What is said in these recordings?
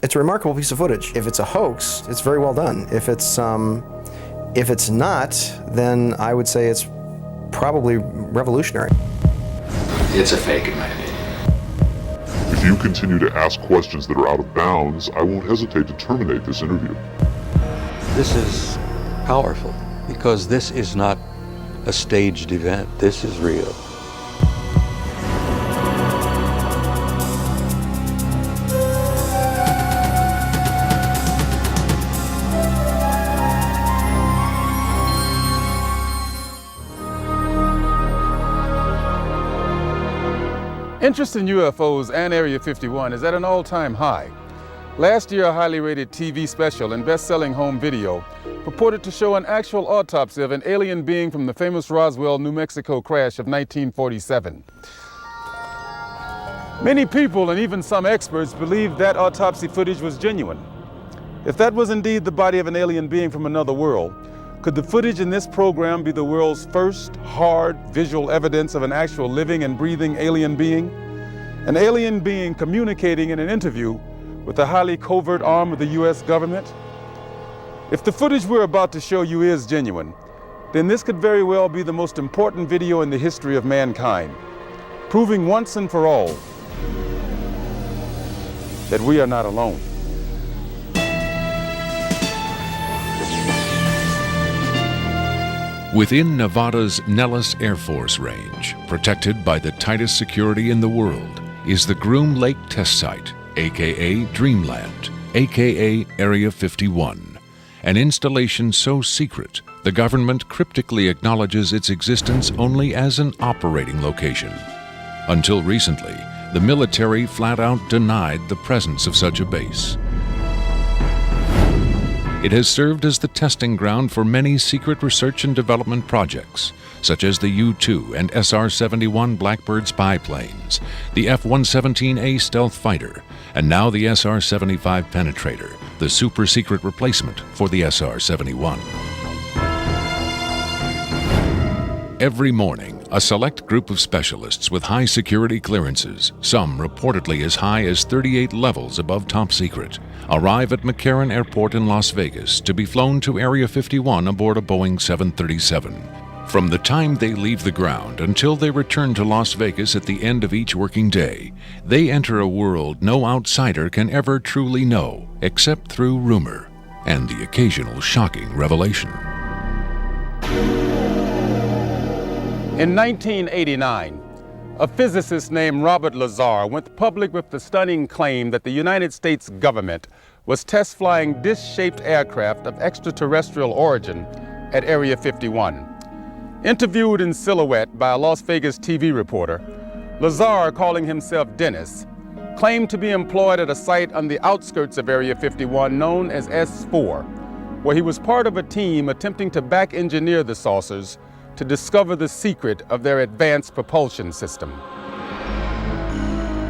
it's a remarkable piece of footage. If it's a hoax, it's very well done. If it's not, then I would say it's probably revolutionary. It's a fake in my opinion. If you continue to ask questions that are out of bounds, I won't hesitate to terminate this interview. This is powerful because this is not a staged event. This is real. Interest in UFOs and Area 51 is at an all-time high. Last year, a highly rated TV special and best-selling home video purported to show an actual autopsy of an alien being from the famous Roswell, New Mexico crash of 1947. Many people and even some experts believed that autopsy footage was genuine. If that was indeed the body of an alien being from another world, could the footage in this program be the world's first hard visual evidence of an actual living and breathing alien being? An alien being communicating in an interview with a highly covert arm of the US government? If the footage we're about to show you is genuine, then this could very well be the most important video in the history of mankind, proving once and for all that we are not alone. Within Nevada's Nellis Air Force Range, protected by the tightest security in the world, is the Groom Lake Test Site, aka Dreamland, aka Area 51, an installation so secret the government cryptically acknowledges its existence only as an operating location. Until recently, the military flat out denied the presence of such a base. It has served as the testing ground for many secret research and development projects, such as the U-2 and SR-71 Blackbird spy planes, the F-117A stealth fighter, and now the SR-75 penetrator, the super-secret replacement for the SR-71. Every morning, a select group of specialists with high security clearances, some reportedly as high as 38 levels above top secret, arrive at McCarran Airport in Las Vegas to be flown to Area 51 aboard a Boeing 737. From the time they leave the ground until they return to Las Vegas at the end of each working day, they enter a world no outsider can ever truly know, except through rumor and the occasional shocking revelation. In 1989, a physicist named Robert Lazar went public with the stunning claim that the United States government was test flying dish-shaped aircraft of extraterrestrial origin at Area 51. Interviewed in silhouette by a Las Vegas TV reporter, Lazar, calling himself Dennis, claimed to be employed at a site on the outskirts of Area 51 known as S4, where he was part of a team attempting to back-engineer the saucers to discover the secret of their advanced propulsion system.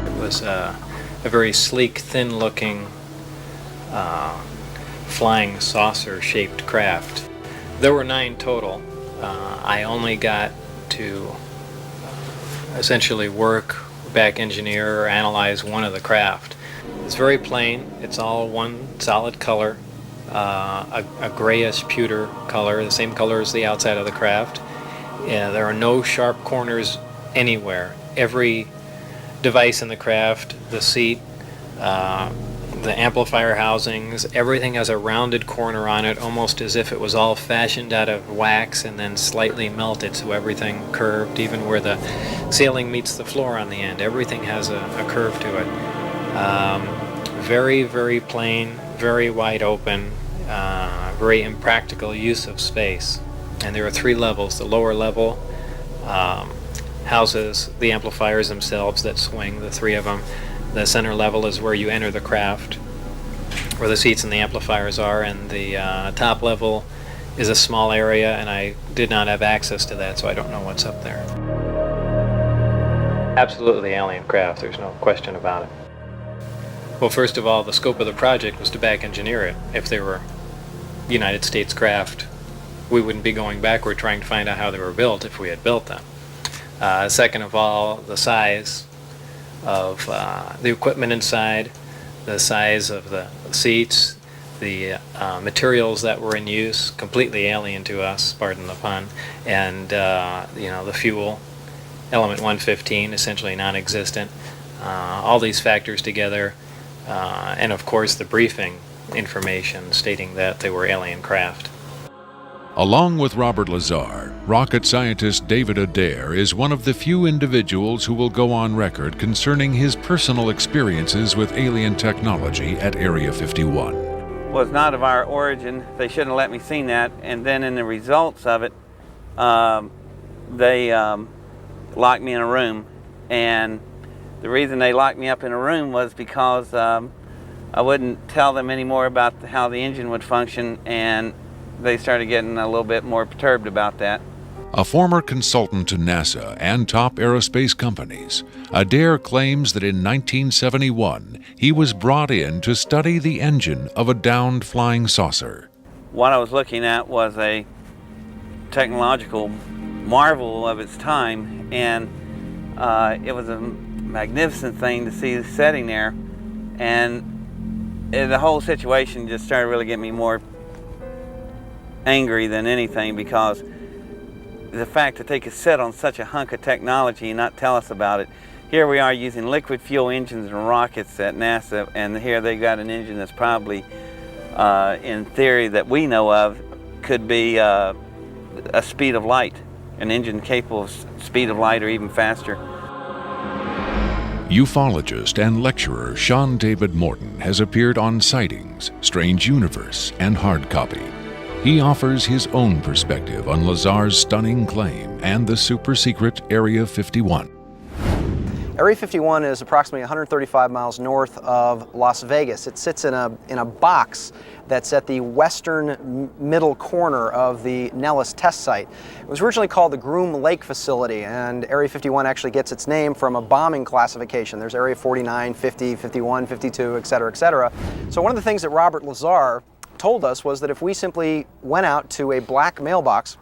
It was a very sleek, thin-looking, flying saucer-shaped craft. There were 9 total. I only got to essentially work, back engineer, or analyze one of the craft. It's very plain. It's all one solid color, a grayish pewter color, the same color as the outside of the craft. There are no sharp corners anywhere. Every device in the craft, the seat, the amplifier housings, everything has a rounded corner on it, almost as if it was all fashioned out of wax and then slightly melted, so everything curved, even where the ceiling meets the floor on the end. Everything has a curve to it. Very, very plain, very wide open, very impractical use of space. And there are 3 levels. The lower level houses the amplifiers themselves that swing, the 3 of them. The center level is where you enter the craft, where the seats and the amplifiers are, and the top level is a small area, and I did not have access to that, so I don't know what's up there. Absolutely alien craft, there's no question about it. Well, first of all, the scope of the project was to back engineer it. If they were United States craft, we wouldn't be going backward trying to find out how they were built if we had built them. Second of all, the size of the equipment inside, the size of the seats, the materials that were in use, completely alien to us, pardon the pun, and the fuel, element 115, essentially non-existent. All these factors together, and of course the briefing information stating that they were alien craft. Along with Robert Lazar, rocket scientist David Adair is one of the few individuals who will go on record concerning his personal experiences with alien technology at Area 51. Was not of our origin. They shouldn't have let me see that. And then in the results of it, they locked me in a room. And the reason they locked me up in a room was because I wouldn't tell them any more about how the engine would function, and they started getting a little bit more perturbed about that. A former consultant to NASA and top aerospace companies, Adair claims that in 1971 he was brought in to study the engine of a downed flying saucer. What I was looking at was a technological marvel of its time, and it was a magnificent thing to see sitting there, and the whole situation just started really getting me more angry than anything, because the fact that they could sit on such a hunk of technology and not tell us about it. Here we are using liquid fuel engines and rockets at NASA, and here they got an engine that's probably, in theory that we know of, could be a speed of light, an engine capable of speed of light or even faster. Ufologist and lecturer Sean David Morton has appeared on Sightings, Strange Universe, and Hard Copy. He offers his own perspective on Lazar's stunning claim and the super-secret Area 51. Area 51 is approximately 135 miles north of Las Vegas. It sits in a box that's at the western middle corner of the Nellis test site. It was originally called the Groom Lake Facility, and Area 51 actually gets its name from a bombing classification. There's Area 49, 50, 51, 52, et cetera, et cetera. So one of the things that Robert Lazar told us was that if we simply went out to a black mailbox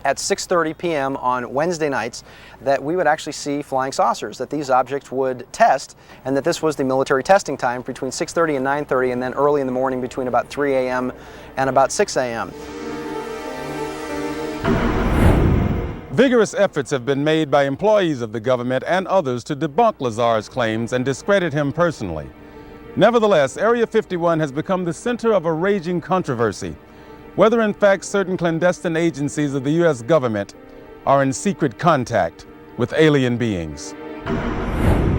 at 6:30 p.m. on Wednesday nights, that we would actually see flying saucers, that these objects would test, and that this was the military testing time between 6:30 and 9:30, and then early in the morning between about 3 a.m. and about 6 a.m. Vigorous efforts have been made by employees of the government and others to debunk Lazar's claims and discredit him personally. Nevertheless, Area 51 has become the center of a raging controversy, whether in fact certain clandestine agencies of the U.S. government are in secret contact with alien beings.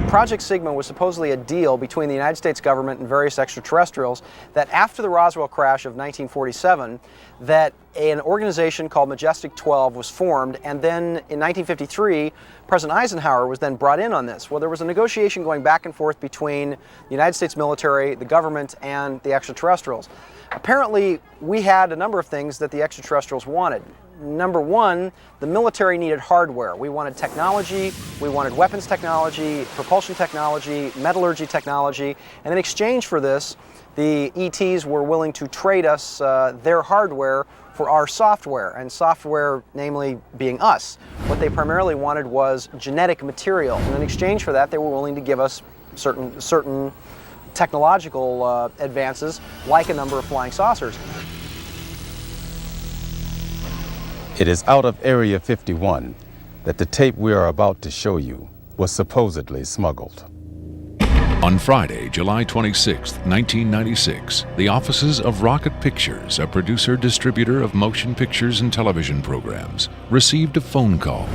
Project Sigma was supposedly a deal between the United States government and various extraterrestrials that after the Roswell crash of 1947, that an organization called Majestic 12 was formed, and then in 1953, President Eisenhower was then brought in on this. Well, there was a negotiation going back and forth between the United States military, the government, and the extraterrestrials. Apparently, we had a number of things that the extraterrestrials wanted. Number one, the military needed hardware. We wanted technology, we wanted weapons technology, propulsion technology, metallurgy technology, and in exchange for this, the ETs were willing to trade us their hardware for our software, and software namely being us. What they primarily wanted was genetic material, and in exchange for that, they were willing to give us certain technological advances, like a number of flying saucers. It is out of Area 51 that the tape we are about to show you was supposedly smuggled. On Friday, July 26, 1996, the offices of Rocket Pictures, a producer-distributor of motion pictures and television programs, received a phone call.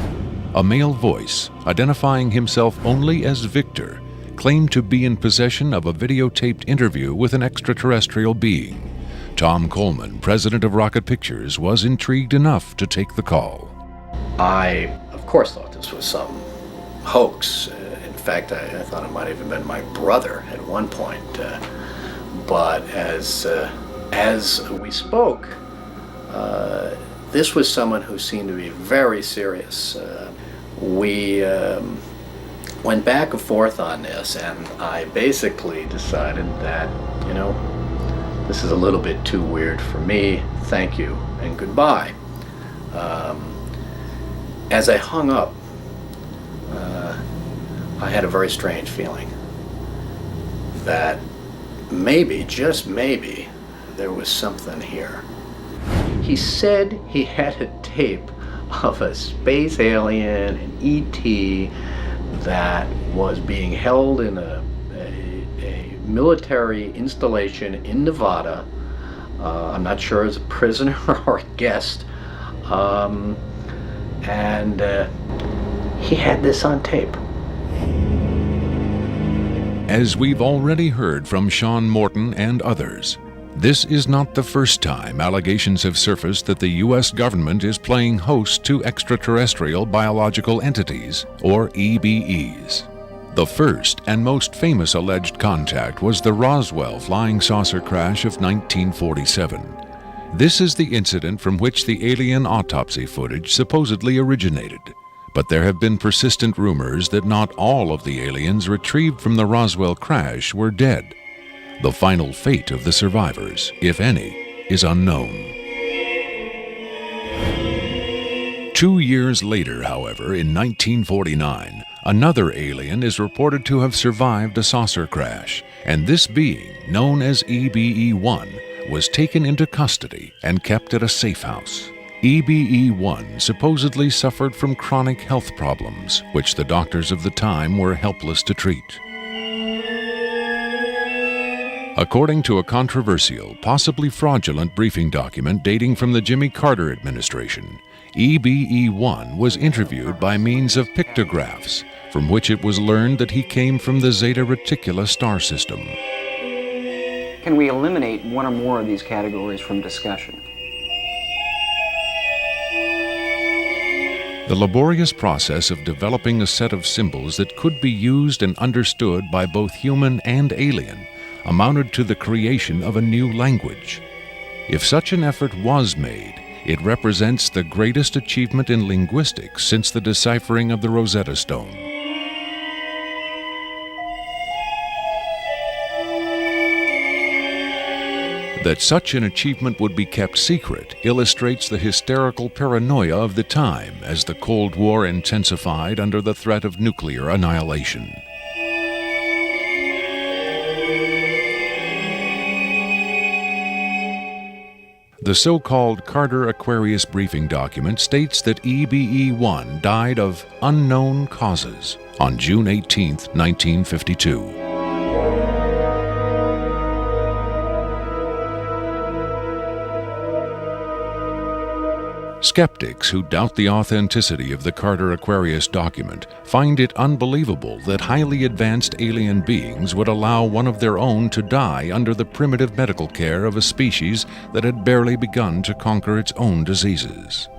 A male voice, identifying himself only as Victor, claimed to be in possession of a videotaped interview with an extraterrestrial being. Tom Coleman, president of Rocket Pictures, was intrigued enough to take the call. I, of course, thought this was some hoax. In fact, I thought it might have even been my brother at one point. But as we spoke, this was someone who seemed to be very serious. We went back and forth on this, and I basically decided that, this is a little bit too weird for me. Thank you and goodbye. As I hung up, I had a very strange feeling that maybe, just maybe, there was something here. He said he had a tape of a space alien, an ET, that was being held in a military installation in Nevada. I'm not sure as a prisoner or a guest. And he had this on tape. As we've already heard from Sean Morton and others, this is not the first time allegations have surfaced that the U.S. government is playing host to extraterrestrial biological entities, or EBEs. The first and most famous alleged contact was the Roswell flying saucer crash of 1947. This is the incident from which the alien autopsy footage supposedly originated. But there have been persistent rumors that not all of the aliens retrieved from the Roswell crash were dead. The final fate of the survivors, if any, is unknown. 2 years later, however, in 1949, another alien is reported to have survived a saucer crash, and this being, known as EBE-1, was taken into custody and kept at a safe house. EBE-1 supposedly suffered from chronic health problems, which the doctors of the time were helpless to treat. According to a controversial, possibly fraudulent briefing document dating from the Jimmy Carter administration, EBE-1 was interviewed by means of pictographs, from which it was learned that he came from the Zeta Reticuli star system. Can we eliminate one or more of these categories from discussion? The laborious process of developing a set of symbols that could be used and understood by both human and alien amounted to the creation of a new language. If such an effort was made, it represents the greatest achievement in linguistics since the deciphering of the Rosetta Stone. That such an achievement would be kept secret illustrates the hysterical paranoia of the time as the Cold War intensified under the threat of nuclear annihilation. The so-called Carter-Aquarius briefing document states that EBE-1 died of unknown causes on June 18, 1952. Skeptics who doubt the authenticity of the Carter-Aquarius document find it unbelievable that highly advanced alien beings would allow one of their own to die under the primitive medical care of a species that had barely begun to conquer its own diseases.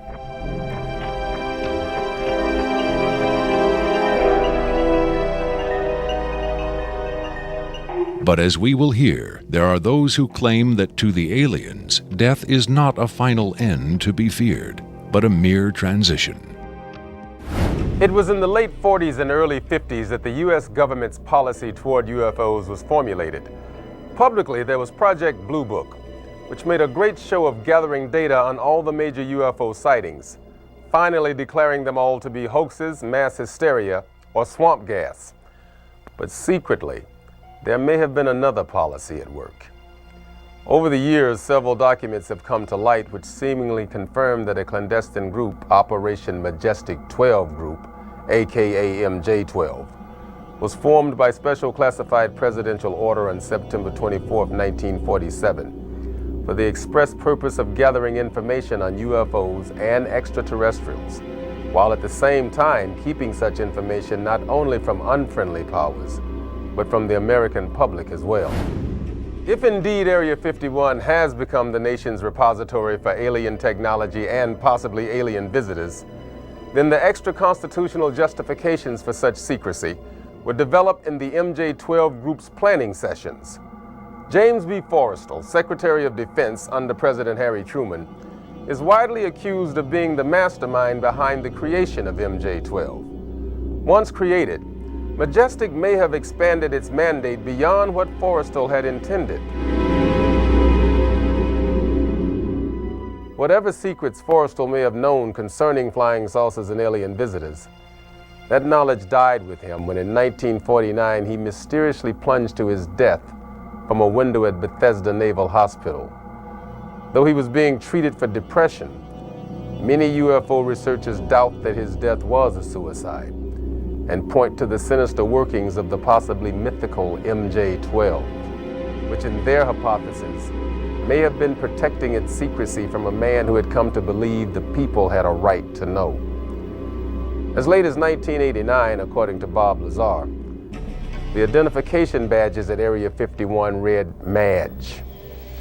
But as we will hear, there are those who claim that to the aliens, death is not a final end to be feared, but a mere transition. It was in the late 40s and early 50s that the U.S. government's policy toward UFOs was formulated. Publicly, there was Project Blue Book, which made a great show of gathering data on all the major UFO sightings, finally declaring them all to be hoaxes, mass hysteria, or swamp gas. But secretly, there may have been another policy at work. Over the years, several documents have come to light which seemingly confirm that a clandestine group, Operation Majestic 12 Group, aka MJ-12, was formed by special classified presidential order on September 24, 1947, for the express purpose of gathering information on UFOs and extraterrestrials, while at the same time keeping such information not only from unfriendly powers, but from the American public as well. If indeed Area 51 has become the nation's repository for alien technology and possibly alien visitors, then the extra-constitutional justifications for such secrecy were developed in the MJ-12 Group's planning sessions. James B. Forrestal, Secretary of Defense under President Harry Truman, is widely accused of being the mastermind behind the creation of MJ-12. Once created, Majestic may have expanded its mandate beyond what Forrestal had intended. Whatever secrets Forrestal may have known concerning flying saucers and alien visitors, that knowledge died with him when in 1949 he mysteriously plunged to his death from a window at Bethesda Naval Hospital. Though he was being treated for depression, many UFO researchers doubt that his death was a suicide and point to the sinister workings of the possibly mythical MJ-12, which in their hypothesis may have been protecting its secrecy from a man who had come to believe the people had a right to know. As late as 1989, according to Bob Lazar, the identification badges at Area 51 read MAJ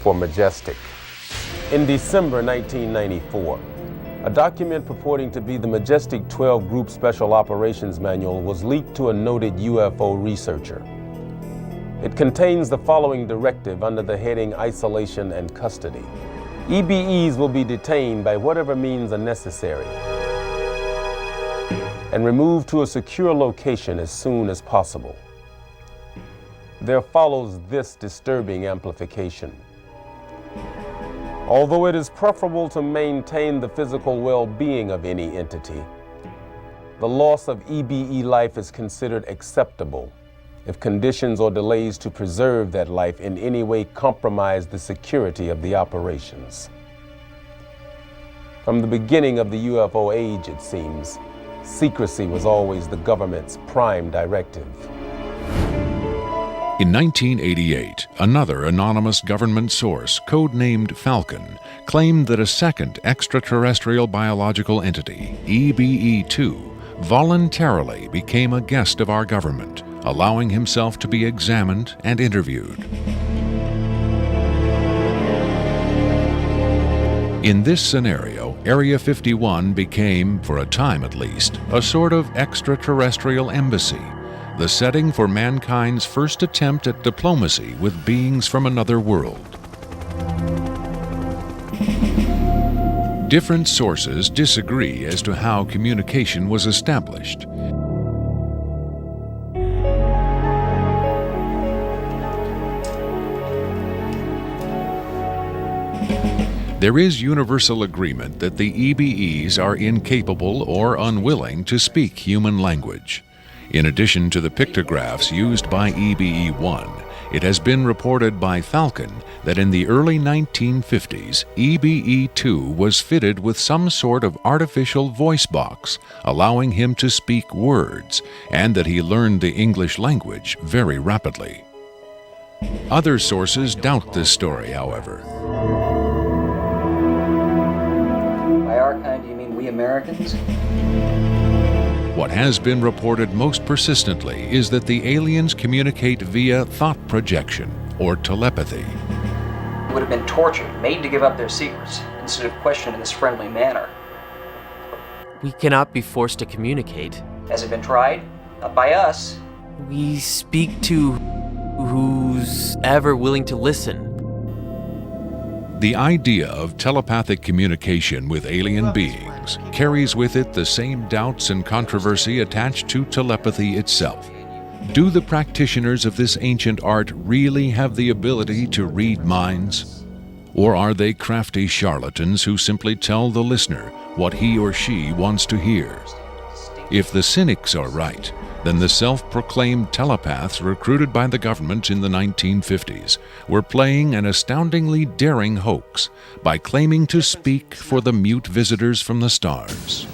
for Majestic. In December 1994, a document purporting to be the Majestic 12 Group Special Operations Manual was leaked to a noted UFO researcher. It contains the following directive under the heading Isolation and Custody. EBEs will be detained by whatever means are necessary and removed to a secure location as soon as possible. There follows this disturbing amplification. Although it is preferable to maintain the physical well-being of any entity, the loss of EBE life is considered acceptable if conditions or delays to preserve that life in any way compromise the security of the operations. From the beginning of the UFO age, it seems, secrecy was always the government's prime directive. In 1988, another anonymous government source, codenamed Falcon, claimed that a second extraterrestrial biological entity, EBE-2, voluntarily became a guest of our government, allowing himself to be examined and interviewed. In this scenario, Area 51 became, for a time at least, a sort of extraterrestrial embassy, the setting for mankind's first attempt at diplomacy with beings from another world. Different sources disagree as to how communication was established. There is universal agreement that the EBEs are incapable or unwilling to speak human language. In addition to the pictographs used by EBE-1, it has been reported by Falcon that in the early 1950s, EBE-2 was fitted with some sort of artificial voice box, allowing him to speak words, and that he learned the English language very rapidly. Other sources doubt this story, however. By our kind, do you mean we Americans? What has been reported most persistently is that the aliens communicate via thought projection, or telepathy. Would have been tortured, made to give up their secrets, instead of questioned in this friendly manner. We cannot be forced to communicate. Has it been tried? Not by us. We speak to who's ever willing to listen. The idea of telepathic communication with alien beings carries with it the same doubts and controversy attached to telepathy itself. Do the practitioners of this ancient art really have the ability to read minds? Or are they crafty charlatans who simply tell the listener what he or she wants to hear? If the cynics are right, then the self-proclaimed telepaths recruited by the government in the 1950s were playing an astoundingly daring hoax by claiming to speak for the mute visitors from the stars.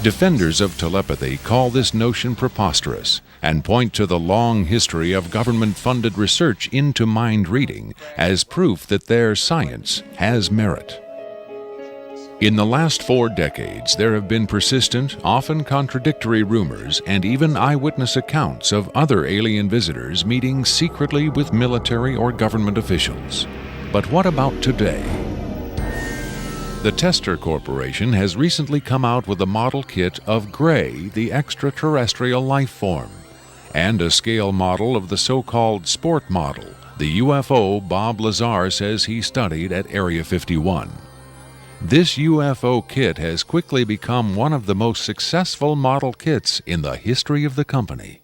Defenders of telepathy call this notion preposterous and point to the long history of government-funded research into mind reading as proof that their science has merit. In the last 4 decades, there have been persistent, often contradictory rumors and even eyewitness accounts of other alien visitors meeting secretly with military or government officials. But what about today? The Tester Corporation has recently come out with a model kit of Gray, the extraterrestrial life form, and a scale model of the so-called sport model, the UFO Bob Lazar says he studied at Area 51. This UFO kit has quickly become one of the most successful model kits in the history of the company.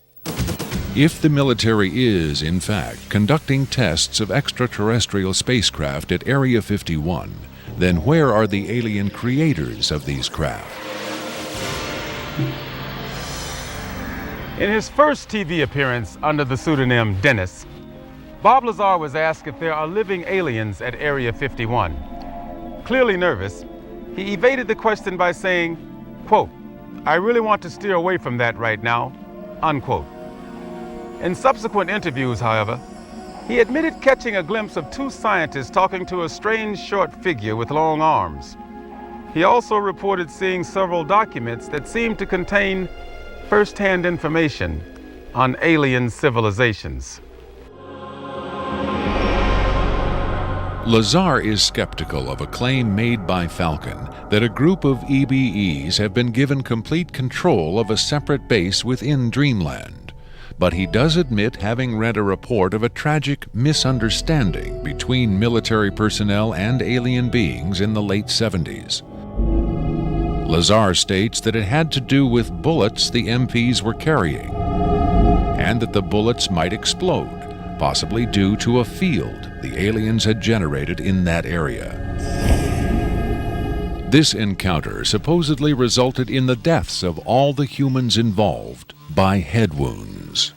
If the military is, in fact, conducting tests of extraterrestrial spacecraft at Area 51, then where are the alien creators of these craft? In his first TV appearance under the pseudonym Dennis, Bob Lazar was asked if there are living aliens at Area 51. Clearly nervous, he evaded the question by saying, quote, "I really want to steer away from that right now," unquote. In subsequent interviews, however, he admitted catching a glimpse of two scientists talking to a strange short figure with long arms. He also reported seeing several documents that seemed to contain first-hand information on alien civilizations. Lazar is skeptical of a claim made by Falcon that a group of EBEs have been given complete control of a separate base within Dreamland. But he does admit having read a report of a tragic misunderstanding between military personnel and alien beings in the late 70s. Lazar states that it had to do with bullets the MPs were carrying, and that the bullets might explode, possibly due to a field the aliens had generated in that area. This encounter supposedly resulted in the deaths of all the humans involved by head wounds.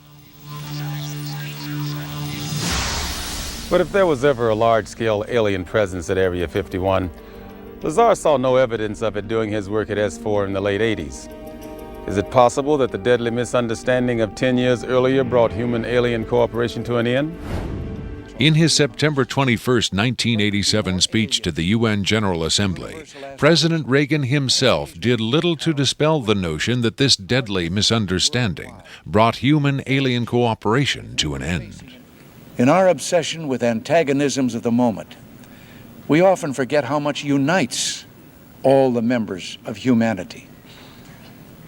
But if there was ever a large-scale alien presence at Area 51, Lazar saw no evidence of it doing his work at S4 in the late 80s. Is it possible that the deadly misunderstanding of 10 years earlier brought human-alien cooperation to an end? In his September 21, 1987 speech to the UN General Assembly, President Reagan himself did little to dispel the notion that this deadly misunderstanding brought human-alien cooperation to an end. In our obsession with antagonisms of the moment, we often forget how much unites all the members of humanity.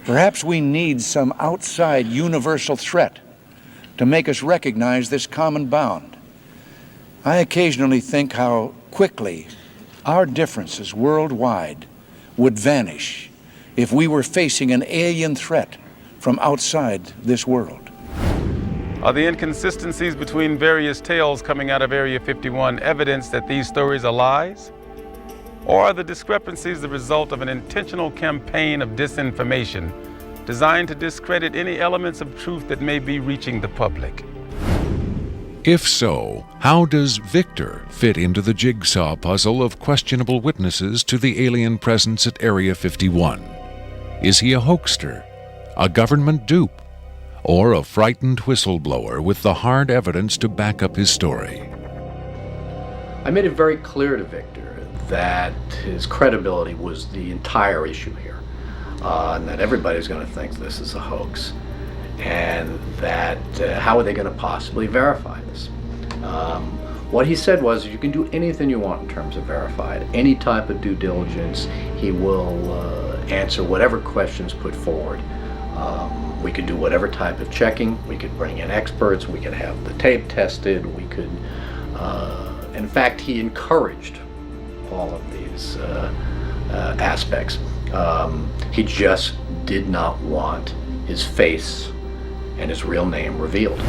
Perhaps we need some outside universal threat to make us recognize this common bound. I occasionally think how quickly our differences worldwide would vanish if we were facing an alien threat from outside this world. Are the inconsistencies between various tales coming out of Area 51 evidence that these stories are lies? Or are the discrepancies the result of an intentional campaign of disinformation designed to discredit any elements of truth that may be reaching the public? If so, how does Victor fit into the jigsaw puzzle of questionable witnesses to the alien presence at Area 51? Is he a hoaxer, a government dupe, or a frightened whistleblower with the hard evidence to back up his story? I made it very clear to Victor that his credibility was the entire issue here, and that everybody's going to think this is a hoax, and that how are they going to possibly verify this? What he said was, you can do anything you want in terms of verified, any type of due diligence. He will answer whatever questions put forward. We could do whatever type of checking. We could bring in experts. We could have the tape tested. We could, in fact, he encouraged all of these aspects. He just did not want his face and his real name revealed.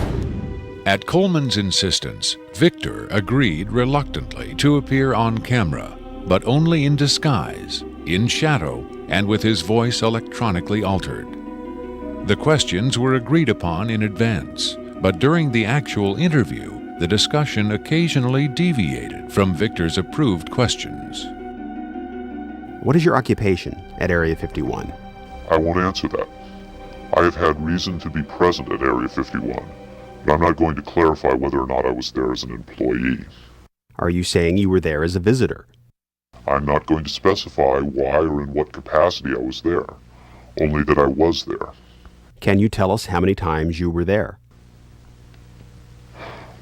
At Coleman's insistence, Victor agreed reluctantly to appear on camera, but only in disguise, in shadow, and with his voice electronically altered. The questions were agreed upon in advance, but during the actual interview, the discussion occasionally deviated from Victor's approved questions. What is your occupation at Area 51? I won't answer that. I have had reason to be present at Area 51, but I'm not going to clarify whether or not I was there as an employee. Are you saying you were there as a visitor? I'm not going to specify why or in what capacity I was there, only that I was there. Can you tell us how many times you were there?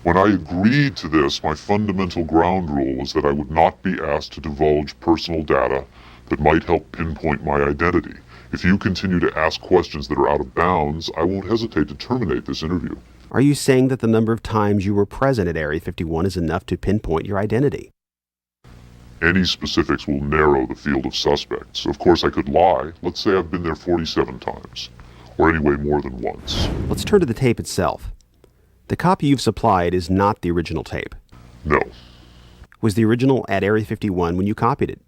When I agreed to this, my fundamental ground rule was that I would not be asked to divulge personal data that might help pinpoint my identity. If you continue to ask questions that are out of bounds, I won't hesitate to terminate this interview. Are you saying that the number of times you were present at Area 51 is enough to pinpoint your identity? Any specifics will narrow the field of suspects. Of course, I could lie. Let's say I've been there 47 times, or anyway more than once. Let's turn to the tape itself. The copy you've supplied is not the original tape. No. Was the original at Area 51 when you copied it?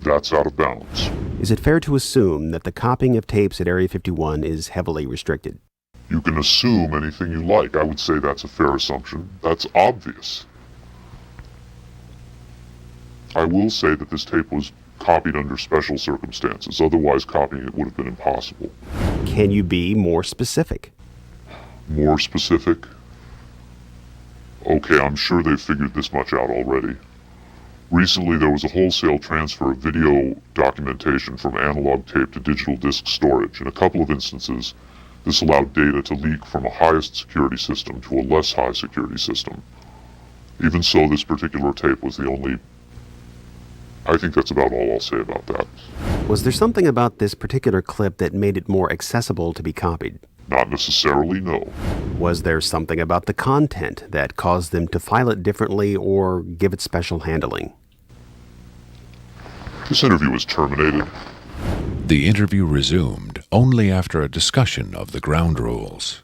That's out of bounds. Is it fair to assume that the copying of tapes at Area 51 is heavily restricted? You can assume anything you like. I would say that's a fair assumption. That's obvious. I will say that this tape was copied under special circumstances. Otherwise, copying it would have been impossible. Can you be more specific? More specific? Okay, I'm sure they've figured this much out already. Recently, there was a wholesale transfer of video documentation from analog tape to digital disc storage. In a couple of instances, this allowed data to leak from a highest security system to a less high security system. Even so, this particular tape was the only... I think that's about all I'll say about that. Was there something about this particular clip that made it more accessible to be copied? Not necessarily, no. Was there something about the content that caused them to file it differently or give it special handling? This interview was terminated. The interview resumed only after a discussion of the ground rules.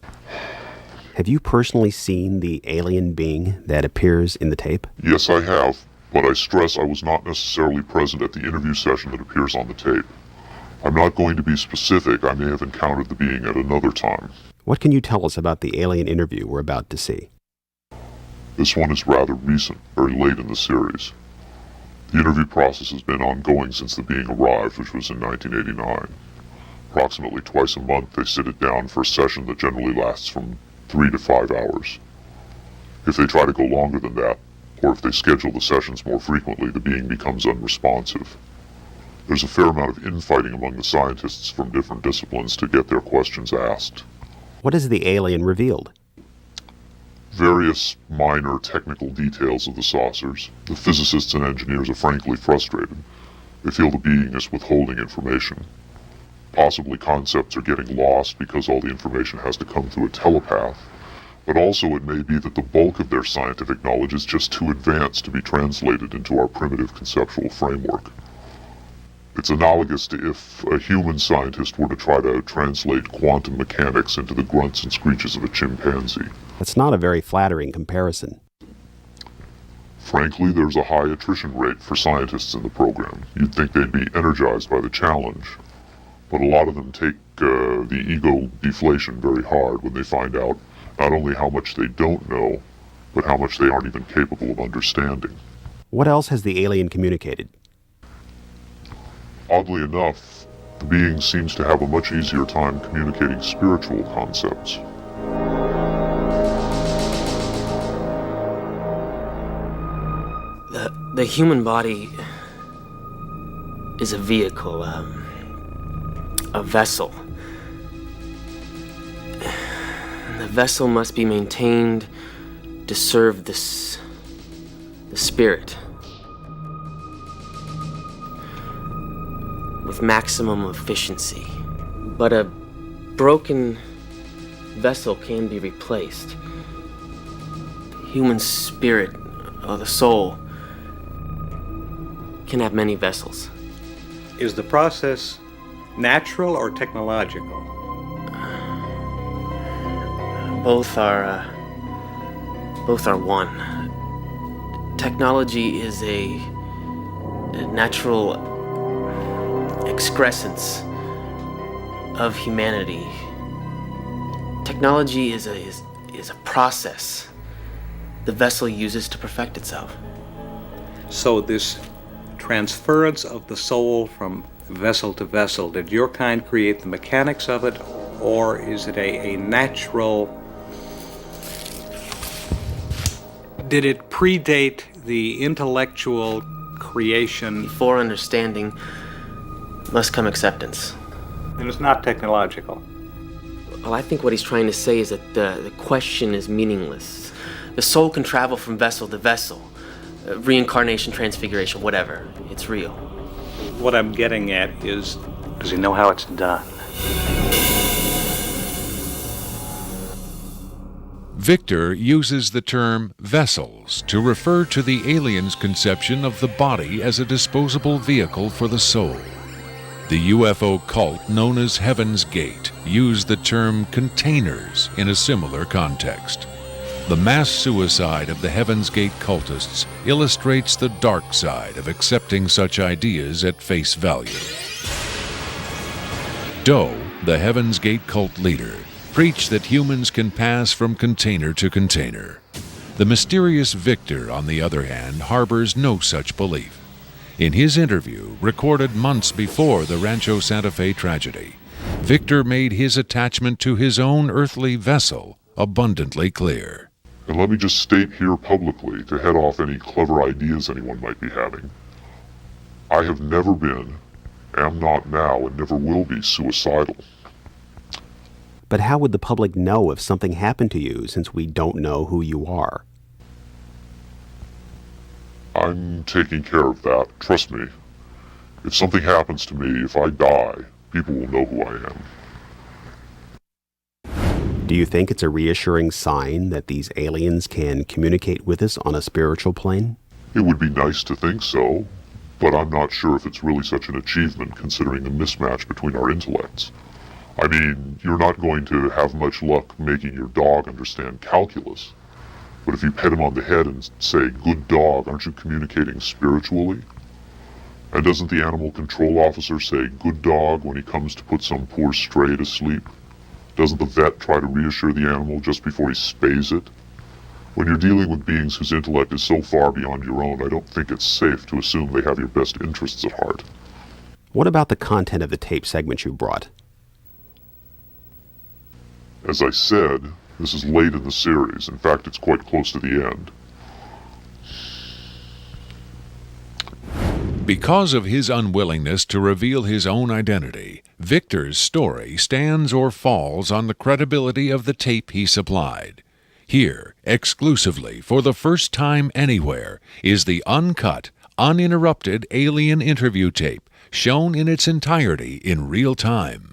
Have you personally seen the alien being that appears in the tape? Yes, I have, but I stress I was not necessarily present at the interview session that appears on the tape. I'm not going to be specific. I may have encountered the being at another time. What can you tell us about the alien interview we're about to see? This one is rather recent, very late in the series. The interview process has been ongoing since the being arrived, which was in 1989. Approximately twice a month, they sit it down for a session that generally lasts from 3 to 5 hours. If they try to go longer than that, or if they schedule the sessions more frequently, the being becomes unresponsive. There's a fair amount of infighting among the scientists from different disciplines to get their questions asked. What has the alien revealed? Various minor technical details of the saucers. The physicists and engineers are frankly frustrated. They feel the being is withholding information. Possibly concepts are getting lost because all the information has to come through a telepath. But also it may be that the bulk of their scientific knowledge is just too advanced to be translated into our primitive conceptual framework. It's analogous to if a human scientist were to try to translate quantum mechanics into the grunts and screeches of a chimpanzee. That's not a very flattering comparison. Frankly, there's a high attrition rate for scientists in the program. You'd think they'd be energized by the challenge, but a lot of them take the ego deflation very hard when they find out not only how much they don't know, but how much they aren't even capable of understanding. What else has the alien communicated? Oddly enough, the being seems to have a much easier time communicating spiritual concepts. The human body is a vehicle, a vessel. The vessel must be maintained to serve the spirit with maximum efficiency. But a broken vessel can be replaced. The human spirit, or the soul, can have many vessels. Is the process natural or technological? Both are one. Technology is a natural excrescence of humanity. Technology is a process the vessel uses to perfect itself. So this transference of the soul from vessel to vessel, did your kind create the mechanics of it, or is it a natural... Did it predate the intellectual creation? Before understanding must come acceptance. And it's not technological. Well, I think what he's trying to say is that the question is meaningless. The soul can travel from vessel to vessel. Reincarnation, transfiguration, whatever. It's real. What I'm getting at is, does he know how it's done? Victor uses the term vessels to refer to the alien's conception of the body as a disposable vehicle for the soul. The UFO cult known as Heaven's Gate used the term containers in a similar context. The mass suicide of the Heaven's Gate cultists illustrates the dark side of accepting such ideas at face value. Doe, the Heaven's Gate cult leader, preach that humans can pass from container to container. The mysterious Victor, on the other hand, harbors no such belief. In his interview, recorded months before the Rancho Santa Fe tragedy, Victor made his attachment to his own earthly vessel abundantly clear. And let me just state here publicly, to head off any clever ideas anyone might be having, I have never been, am not now, and never will be suicidal. But how would the public know if something happened to you, since we don't know who you are? I'm taking care of that, trust me. If something happens to me, if I die, people will know who I am. Do you think it's a reassuring sign that these aliens can communicate with us on a spiritual plane? It would be nice to think so, but I'm not sure if it's really such an achievement considering the mismatch between our intellects. I mean, you're not going to have much luck making your dog understand calculus. But if you pet him on the head and say, "Good dog," aren't you communicating spiritually? And doesn't the animal control officer say, "Good dog," when he comes to put some poor stray to sleep? Doesn't the vet try to reassure the animal just before he spays it? When you're dealing with beings whose intellect is so far beyond your own, I don't think it's safe to assume they have your best interests at heart. What about the content of the tape segment you brought? As I said, this is late in the series. In fact, it's quite close to the end. Because of his unwillingness to reveal his own identity, Victor's story stands or falls on the credibility of the tape he supplied. Here, exclusively, for the first time anywhere, is the uncut, uninterrupted alien interview tape, shown in its entirety in real time.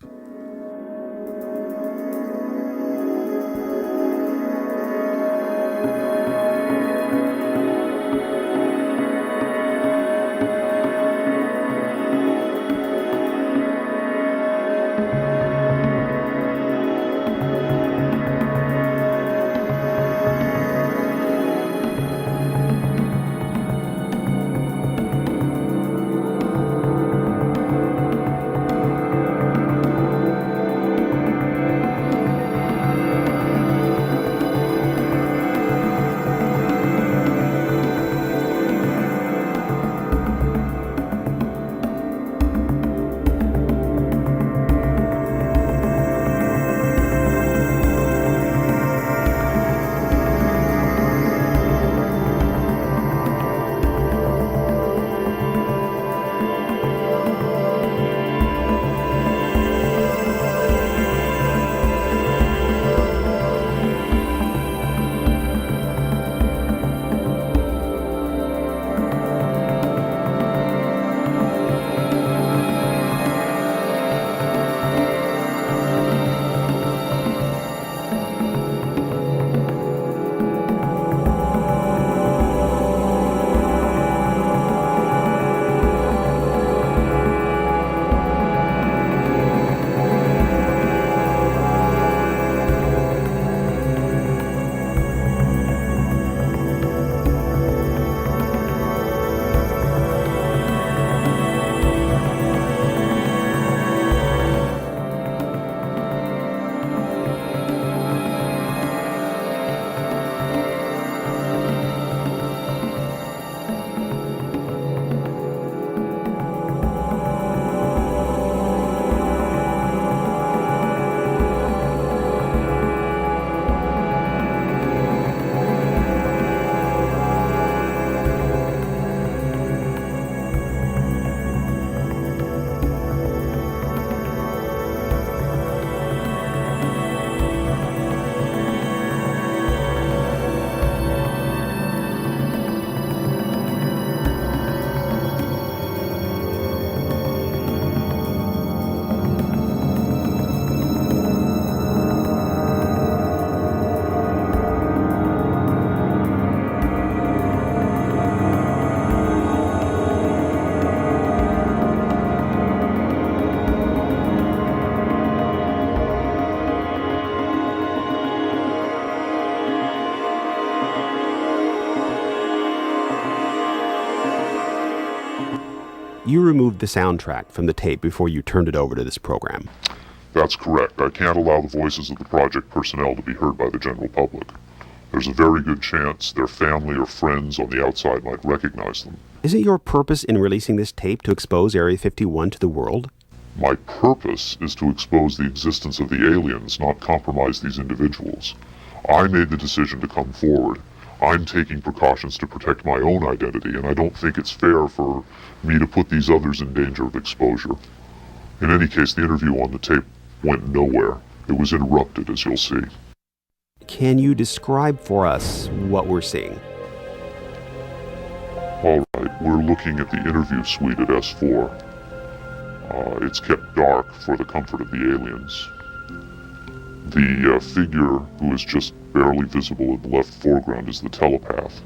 You removed the soundtrack from the tape before you turned it over to this program. That's correct. I can't allow the voices of the project personnel to be heard by the general public. There's a very good chance their family or friends on the outside might recognize them. Isn't your purpose in releasing this tape to expose Area 51 to the world? My purpose is to expose the existence of the aliens, not compromise these individuals. I made the decision to come forward. I'm taking precautions to protect my own identity, and I don't think it's fair for me to put these others in danger of exposure. In any case, the interview on the tape went nowhere. It was interrupted, as you'll see. Can you describe for us what we're seeing? All right, we're looking at the interview suite at S4. It's kept dark for the comfort of the aliens. The figure who is just barely visible in the left foreground is the telepath,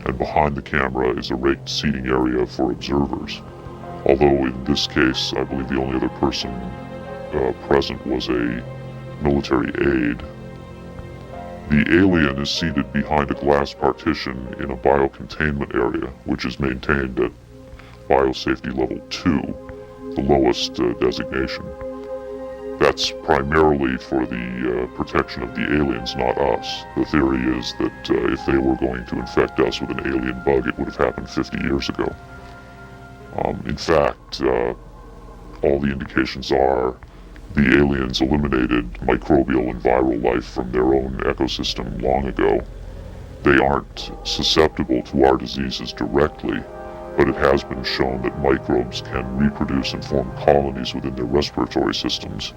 and behind the camera is a raked seating area for observers. Although in this case, I believe the only other person present was a military aide. The alien is seated behind a glass partition in a biocontainment area, which is maintained at biosafety level 2, the lowest designation. That's primarily for the protection of the aliens, not us. The theory is that if they were going to infect us with an alien bug, it would have happened 50 years ago. In fact, all the indications are the aliens eliminated microbial and viral life from their own ecosystem long ago. They aren't susceptible to our diseases directly, but it has been shown that microbes can reproduce and form colonies within their respiratory systems,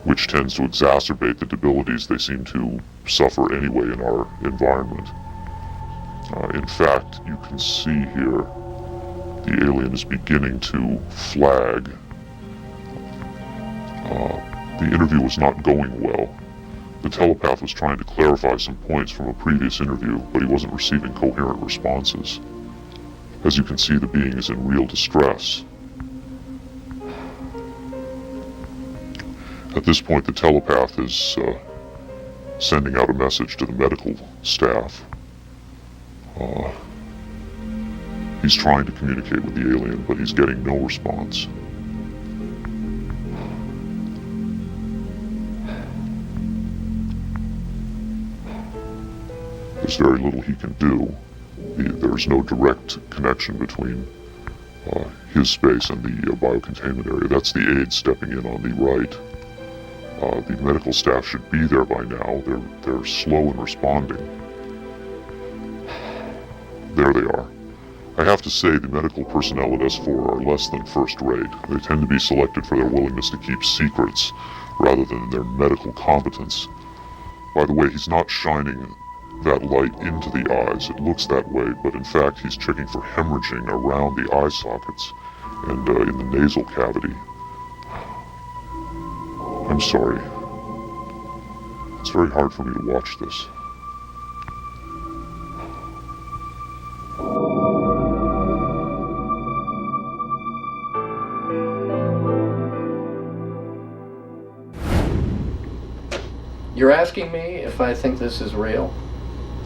which tends to exacerbate the debilities they seem to suffer anyway in our environment. In fact, you can see here the alien is beginning to flag. The interview was not going well. The telepath was trying to clarify some points from a previous interview, but he wasn't receiving coherent responses. As you can see, the being is in real distress. At this point, the telepath is sending out a message to the medical staff. He's trying to communicate with the alien, but he's getting no response. There's very little he can do. There's no direct connection between his space and the biocontainment area. That's the aide stepping in on the right. The medical staff should be there by now. They're slow in responding. There they are. I have to say the medical personnel at S4 are less than first rate. They tend to be selected for their willingness to keep secrets rather than their medical competence. By the way, he's not shining that light into the eyes. It looks that way, but in fact he's checking for hemorrhaging around the eye sockets and in the nasal cavity. I'm sorry. It's very hard for me to watch this. You're asking me if I think this is real?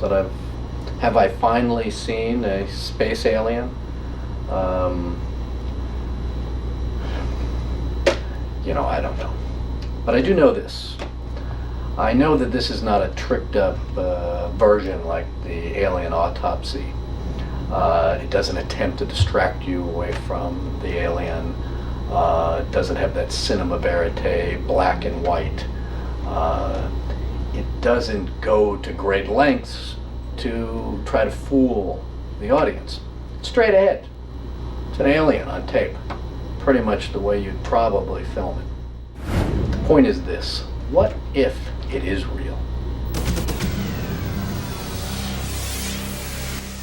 That have I finally seen a space alien? I don't know. But I do know this. I know that this is not a tricked up version like the alien autopsy. It doesn't attempt to distract you away from the alien. It doesn't have that cinema verite, black and white. It doesn't go to great lengths to try to fool the audience. It's straight ahead. It's an alien on tape. Pretty much the way you'd probably film it. The point is this: what if it is real?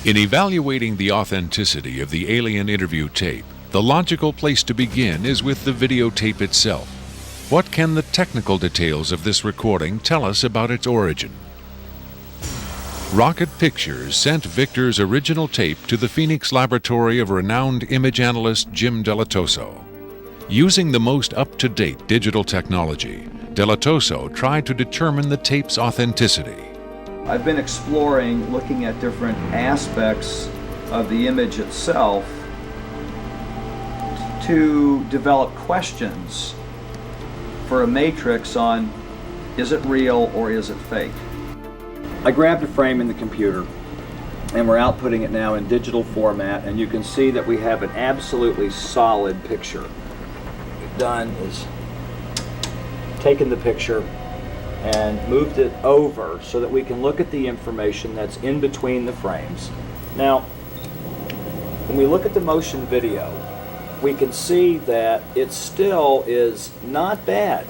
In evaluating the authenticity of the alien interview tape, the logical place to begin is with the videotape itself. What can the technical details of this recording tell us about its origin? Rocket Pictures sent Victor's original tape to the Phoenix laboratory of renowned image analyst Jim Delatoso. Using the most up-to-date digital technology, Delatoso tried to determine the tape's authenticity. I've been exploring, looking at different aspects of the image itself to develop questions for a matrix on is it real or is it fake. I grabbed a frame in the computer and we're outputting it now in digital format, and you can see that we have an absolutely solid picture. What we've done is taken the picture and moved it over so that we can look at the information that's in between the frames. Now, when we look at the motion video, we can see that it still is not bad.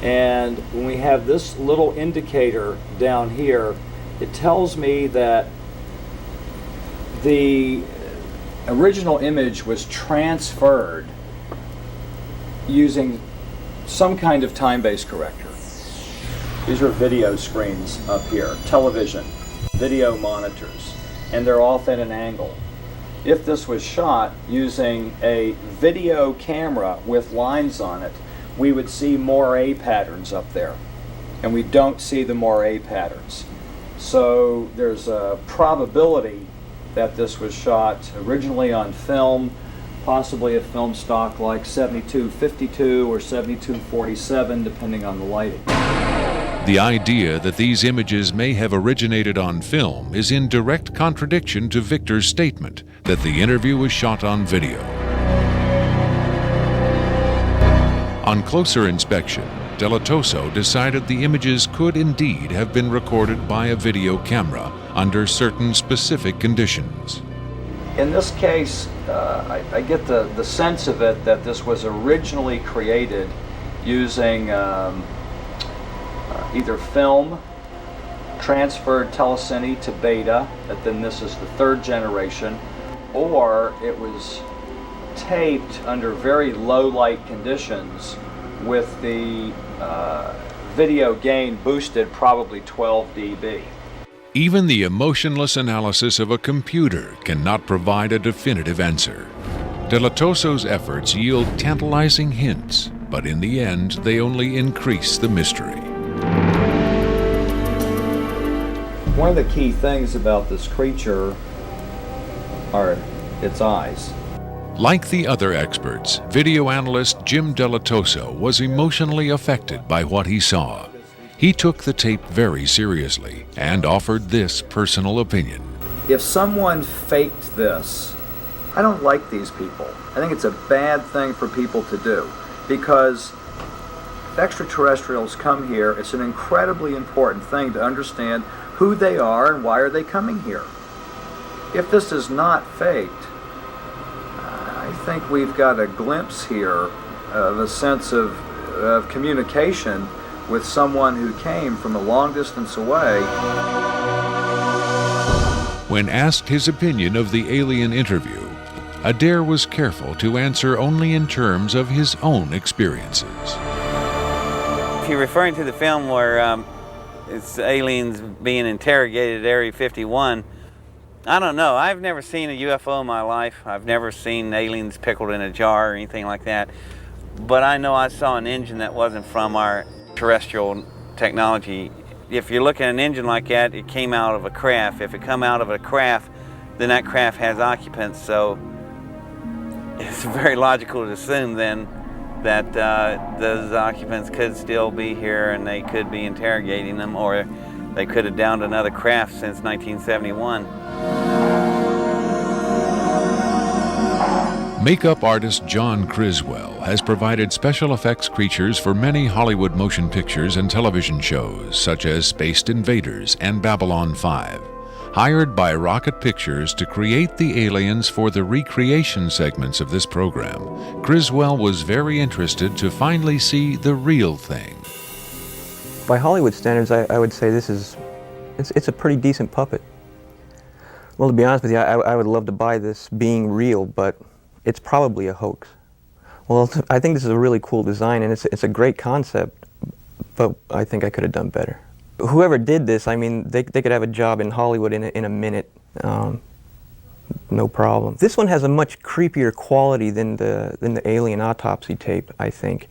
And when we have this little indicator down here, it tells me that the original image was transferred using some kind of time-based corrector. These are video screens up here, television, video monitors, and they're off at an angle. If this was shot using a video camera with lines on it, we would see moire patterns up there, and we don't see the moire patterns. So there's a probability that this was shot originally on film, possibly a film stock like 7252 or 7247, depending on the lighting. The idea that these images may have originated on film is in direct contradiction to Victor's statement that the interview was shot on video. On closer inspection, Della Toso decided the images could indeed have been recorded by a video camera under certain specific conditions. In this case, I get the sense of it that this was originally created using either film, transferred telecine to beta, and then this is the third generation, or it was taped under very low light conditions with the video gain boosted probably 12 dB. Even the emotionless analysis of a computer cannot provide a definitive answer. Della Toso's efforts yield tantalizing hints, but in the end they only increase the mystery. One of the key things about this creature are its eyes. Like the other experts, video analyst Jim Della Toso was emotionally affected by what he saw. He took the tape very seriously and offered this personal opinion. If someone faked this, I don't like these people. I think it's a bad thing for people to do, because if extraterrestrials come here, it's an incredibly important thing to understand who they are and why are they coming here. If this is not faked, I think we've got a glimpse here of a sense of communication with someone who came from a long distance away. When asked his opinion of the alien interview, Adair was careful to answer only in terms of his own experiences. If you're referring to the film where it's aliens being interrogated at Area 51, I don't know. I've never seen a UFO in my life. I've never seen aliens pickled in a jar or anything like that. But I know I saw an engine that wasn't from our terrestrial technology. If you look at an engine like that, it came out of a craft. If it come out of a craft, then that craft has occupants. So it's very logical to assume then that those occupants could still be here and they could be interrogating them, or they could have downed another craft since 1971. Makeup artist John Criswell has provided special effects creatures for many Hollywood motion pictures and television shows, such as Spaced Invaders and Babylon 5. Hired by Rocket Pictures to create the aliens for the recreation segments of this program, Criswell was very interested to finally see the real thing. By Hollywood standards, I would say it's a pretty decent puppet. Well, to be honest with you, I would love to buy this being real, but it's probably a hoax. Well, I think this is a really cool design, and it's a great concept, but I think I could have done better. Whoever did this, I mean, they could have a job in Hollywood in a minute, no problem. This one has a much creepier quality than the alien autopsy tape, I think.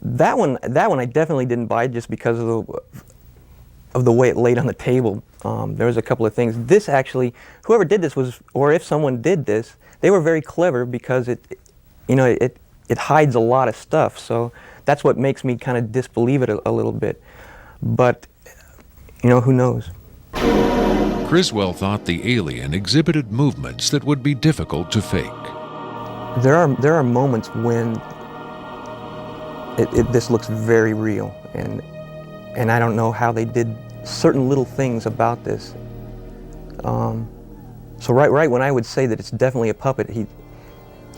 That one I definitely didn't buy just because of the way it laid on the table. There was a couple of things. This actually, whoever did this was, or if someone did this, they were very clever because it it hides a lot of stuff. So that's what makes me kind of disbelieve it a little bit. But, you know, who knows? Criswell thought the alien exhibited movements that would be difficult to fake. There are moments when this looks very real, and I don't know how they did certain little things about this. So right when I would say that it's definitely a puppet, he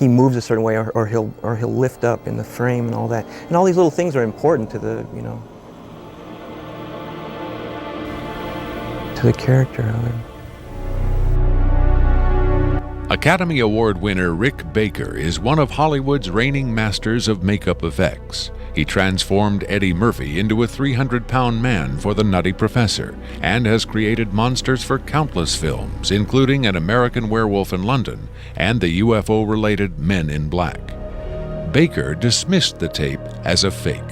moves a certain way, or he'll lift up in the frame and all that, and all these little things are important to the, you know, to the character of it. Academy Award winner Rick Baker is one of Hollywood's reigning masters of makeup effects. He transformed Eddie Murphy into a 300-pound man for The Nutty Professor and has created monsters for countless films, including An American Werewolf in London and the UFO-related Men in Black. Baker dismissed the tape as a fake.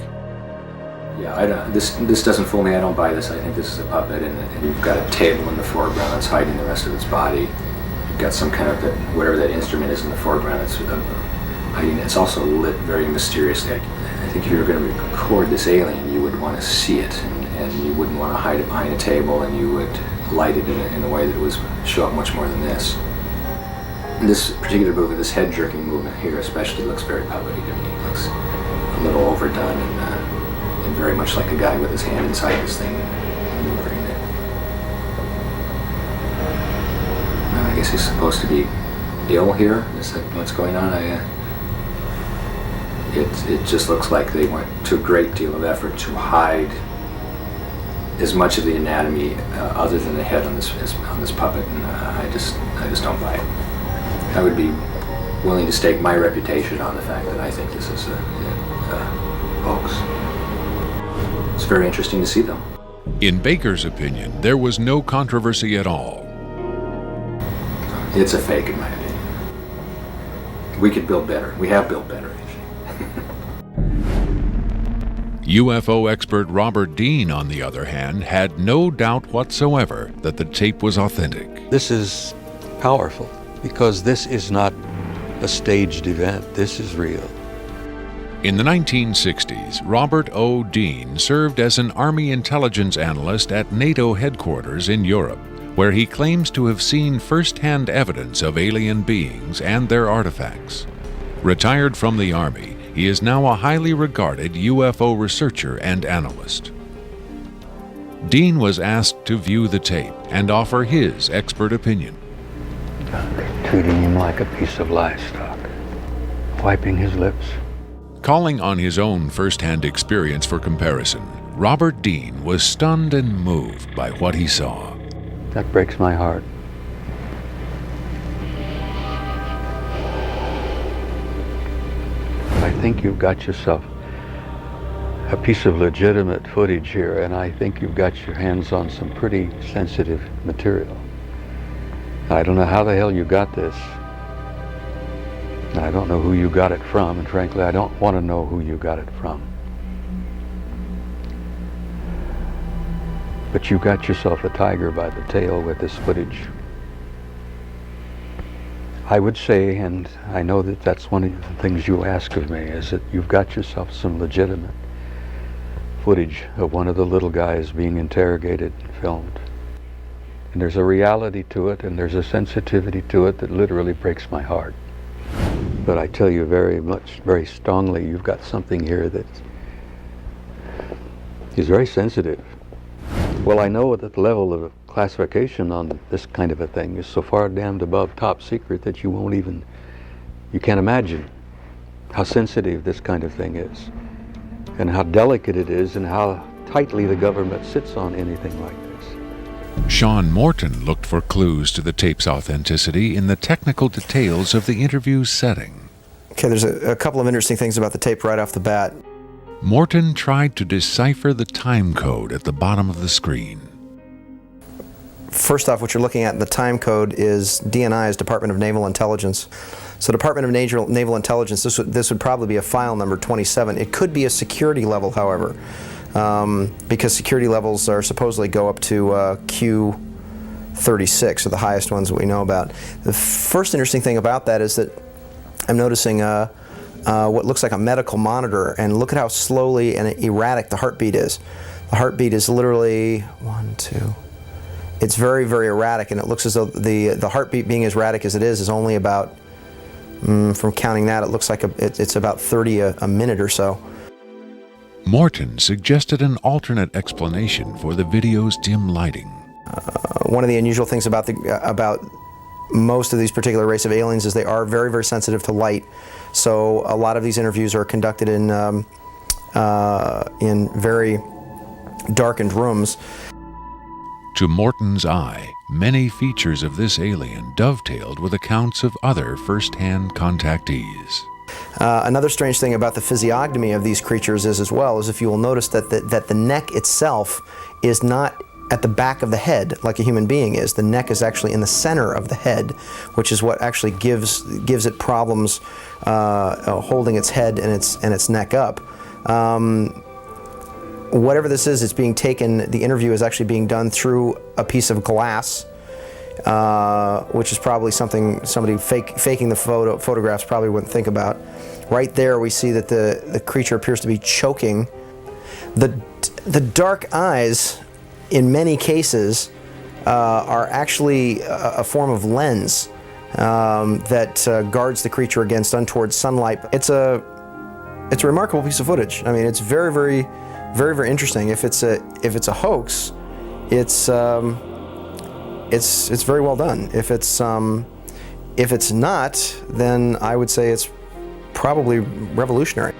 Yeah, this doesn't fool me. I don't buy this. I think this is a puppet, and you've got a table in the foreground that's hiding the rest of its body. You've got some kind of, whatever that instrument is in the foreground, it's hiding. It's also lit very mysteriously. I think if you were going to record this alien, you would want to see it, and you wouldn't want to hide it behind a table, and you would light it in a way that would show up much more than this. And this particular movement, this head-jerking movement here especially, looks very puppety to me. It looks a little overdone and very much like a guy with his hand inside this thing maneuvering it. I guess he's supposed to be ill here. Is that what's going on? It just looks like they went to a great deal of effort to hide as much of the anatomy other than the head on this puppet, and I just don't buy it. I would be willing to stake my reputation on the fact that I think this is a hoax. It's very interesting to see, though. In Baker's opinion, there was no controversy at all. It's a fake, in my opinion. We could build better. We have built better, UFO expert Robert Dean, on the other hand, had no doubt whatsoever that the tape was authentic. This is powerful because this is not a staged event. This is real. In the 1960s, Robert O. Dean served as an Army intelligence analyst at NATO headquarters in Europe, where he claims to have seen first-hand evidence of alien beings and their artifacts. Retired from the Army, he is now a highly regarded UFO researcher and analyst. Dean was asked to view the tape and offer his expert opinion. They're treating him like a piece of livestock, wiping his lips. Calling on his own first-hand experience for comparison, Robert Dean was stunned and moved by what he saw. That breaks my heart. I think you've got yourself a piece of legitimate footage here, and I think you've got your hands on some pretty sensitive material. I don't know how the hell you got this. I don't know who you got it from, and frankly, I don't want to know who you got it from. But you got yourself a tiger by the tail with this footage. I would say, and I know that that's one of the things you'll ask of me, is that you've got yourself some legitimate footage of one of the little guys being interrogated and filmed. And there's a reality to it, and there's a sensitivity to it that literally breaks my heart. But I tell you very strongly, you've got something here that is very sensitive. Well, I know that the level of classification on this kind of a thing is so far damned above top secret that you can't imagine how sensitive this kind of thing is, and how delicate it is, and how tightly the government sits on anything like this. Sean Morton looked for clues to the tape's authenticity in the technical details of the interview's setting. Okay, there's a couple of interesting things about the tape right off the bat. Morton tried to decipher the time code at the bottom of the screen. First off, what you're looking at in the time code is DNI, is Department of Naval Intelligence. So Department of Naval Intelligence, this would probably be a file number 27. It could be a security level, however, because security levels are supposedly go up to Q36, or the highest ones that we know about. The first interesting thing about that is that I'm noticing what looks like a medical monitor, and look at how slowly and erratic the heartbeat is. The heartbeat is literally 1, 2. It's very, very erratic, and it looks as though the heartbeat being as erratic as it is only about, from counting that, it looks like it's about 30 a minute or so. Morton suggested an alternate explanation for the video's dim lighting. One of the unusual things about most of these particular race of aliens is they are very, very sensitive to light. So a lot of these interviews are conducted in very darkened rooms. To Morton's eye, many features of this alien dovetailed with accounts of other first-hand contactees. Another strange thing about the physiognomy of these creatures is, as well, is if you will notice that the neck itself is not at the back of the head like a human being is. The neck is actually in the center of the head, which is what actually gives it problems holding its head and its neck up. Whatever this is, it's being taken, the interview is actually being done through a piece of glass, which is probably something somebody faking the photographs probably wouldn't think about. Right there we see that the creature appears to be choking. The dark eyes, in many cases, are actually a form of lens that guards the creature against untoward sunlight. It's a remarkable piece of footage. I mean, it's very, very, very, very interesting. If it's a hoax, it's very well done. If it's not, then I would say it's probably revolutionary.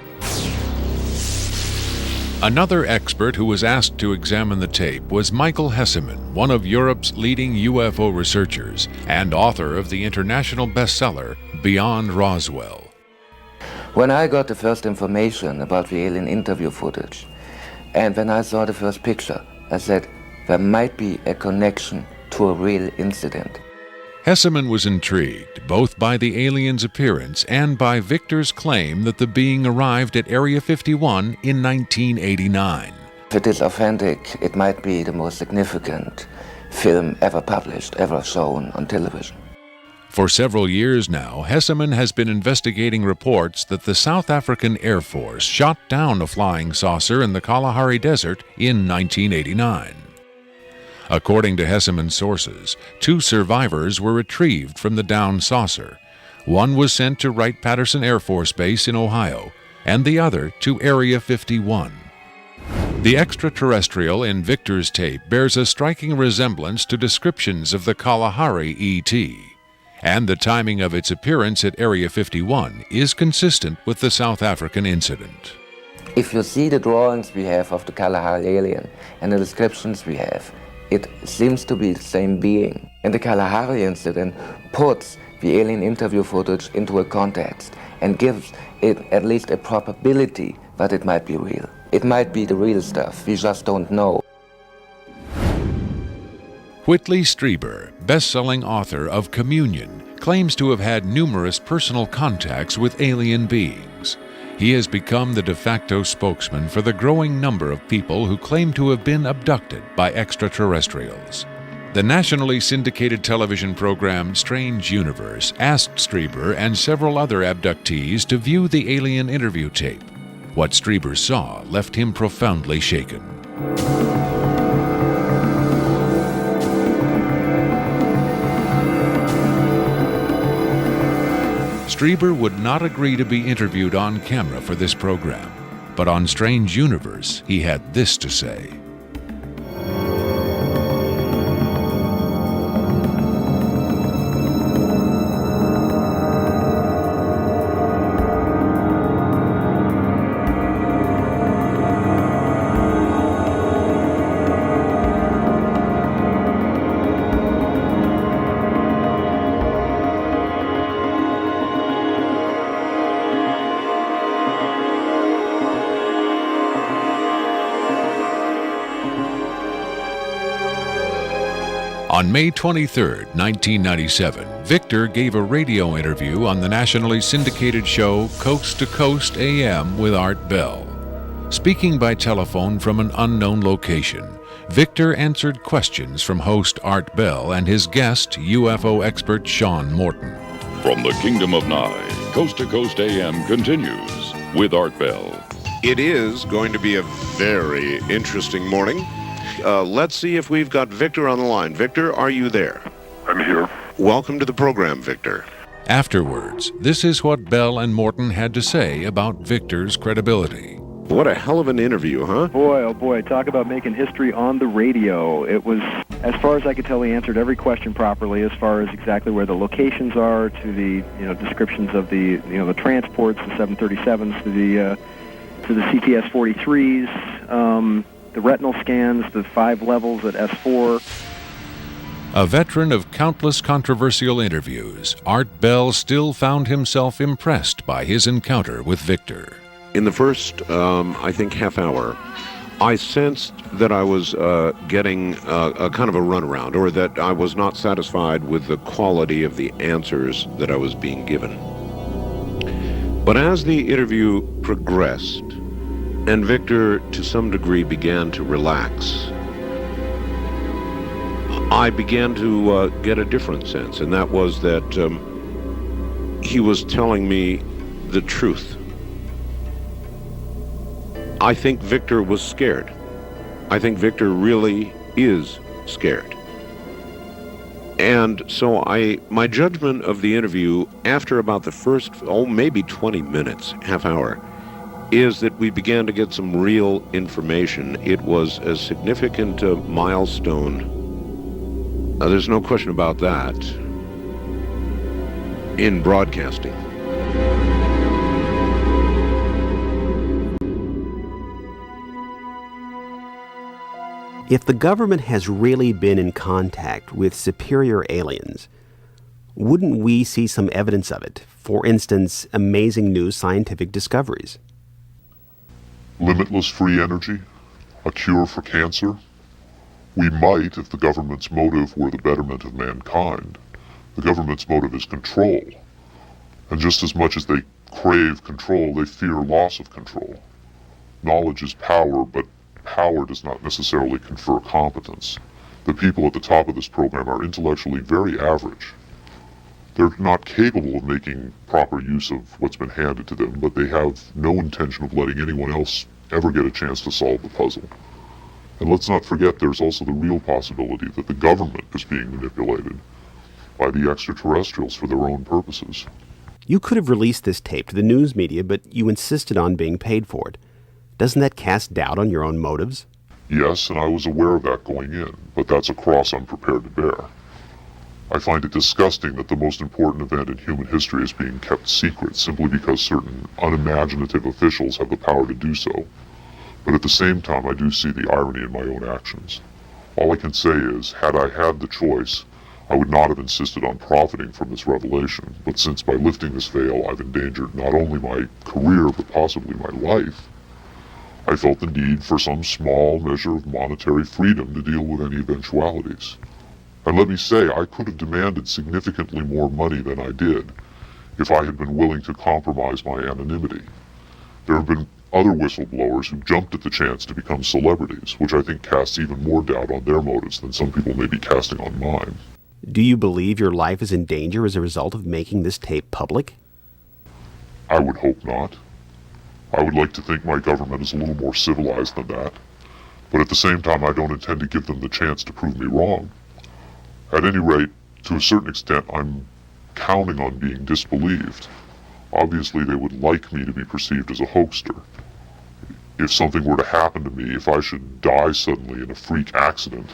Another expert who was asked to examine the tape was Michael Hesseman, one of Europe's leading UFO researchers and author of the international bestseller Beyond Roswell. When I got the first information about the alien interview footage, and when I saw the first picture, I said there might be a connection to a real incident. Hesseman was intrigued both by the alien's appearance and by Victor's claim that the being arrived at Area 51 in 1989. If it is authentic, it might be the most significant film ever published, ever shown on television. For several years now, Hesseman has been investigating reports that the South African Air Force shot down a flying saucer in the Kalahari Desert in 1989. According to Hesseman's sources, 2 survivors were retrieved from the downed saucer. One was sent to Wright-Patterson Air Force Base in Ohio, and the other to Area 51. The extraterrestrial in Victor's tape bears a striking resemblance to descriptions of the Kalahari ET, and the timing of its appearance at Area 51 is consistent with the South African incident. If you see the drawings we have of the Kalahari alien and the descriptions we have, it seems to be the same being. And the Kalahari incident puts the alien interview footage into a context and gives it at least a probability that it might be real. It might be the real stuff, we just don't know. Whitley Strieber, best-selling author of Communion, claims to have had numerous personal contacts with alien beings. He has become the de facto spokesman for the growing number of people who claim to have been abducted by extraterrestrials. The nationally syndicated television program Strange Universe asked Strieber and several other abductees to view the alien interview tape. What Strieber saw left him profoundly shaken. Strieber would not agree to be interviewed on camera for this program, but on Strange Universe, he had this to say. On May 23, 1997, Victor gave a radio interview on the nationally syndicated show Coast to Coast AM with Art Bell. Speaking by telephone from an unknown location, Victor answered questions from host Art Bell and his guest, UFO expert Sean Morton. From the Kingdom of Nye, Coast to Coast AM continues with Art Bell. It is going to be a very interesting morning. Let's see if we've got Victor on the line. Victor, are you there? I'm here. Welcome to the program, Victor. Afterwards, this is what Bell and Morton had to say about Victor's credibility. What a hell of an interview, huh? Boy, oh boy, talk about making history on the radio. It was, as far as I could tell, he answered every question properly as far as exactly where the locations are, to the descriptions of the the transports, the 737s, to the CTS-43s, the retinal scans, the 5 levels at S4. A veteran of countless controversial interviews, Art Bell still found himself impressed by his encounter with Victor. In the first, I think, half hour, I sensed that I was getting a kind of a runaround, or that I was not satisfied with the quality of the answers that I was being given. But as the interview progressed, and Victor, to some degree, began to relax, I began to get a different sense, and that was that he was telling me the truth. I think Victor was scared. I think Victor really is scared. And so my judgment of the interview after about the first, maybe 20 minutes, half hour, is that we began to get some real information. It was a significant milestone. There's no question about that in broadcasting. If the government has really been in contact with superior aliens, wouldn't we see some evidence of it? For instance, amazing new scientific discoveries. Limitless free energy? A cure for cancer? We might if the government's motive were the betterment of mankind. The government's motive is control. And just as much as they crave control, they fear loss of control. Knowledge is power, but power does not necessarily confer competence. The people at the top of this program are intellectually very average. They're not capable of making proper use of what's been handed to them, but they have no intention of letting anyone else ever get a chance to solve the puzzle. And let's not forget there's also the real possibility that the government is being manipulated by the extraterrestrials for their own purposes. You could have released this tape to the news media, but you insisted on being paid for it. Doesn't that cast doubt on your own motives? Yes, and I was aware of that going in, but that's a cross I'm prepared to bear. I find it disgusting that the most important event in human history is being kept secret simply because certain unimaginative officials have the power to do so. But at the same time, I do see the irony in my own actions. All I can say is, had I had the choice, I would not have insisted on profiting from this revelation. But since by lifting this veil, I've endangered not only my career, but possibly my life, I felt the need for some small measure of monetary freedom to deal with any eventualities. And let me say, I could have demanded significantly more money than I did if I had been willing to compromise my anonymity. There have been other whistleblowers who jumped at the chance to become celebrities, which I think casts even more doubt on their motives than some people may be casting on mine. Do you believe your life is in danger as a result of making this tape public? I would hope not. I would like to think my government is a little more civilized than that, but at the same time I don't intend to give them the chance to prove me wrong. At any rate, to a certain extent, I'm counting on being disbelieved. Obviously, they would like me to be perceived as a hoaxer. If something were to happen to me, if I should die suddenly in a freak accident,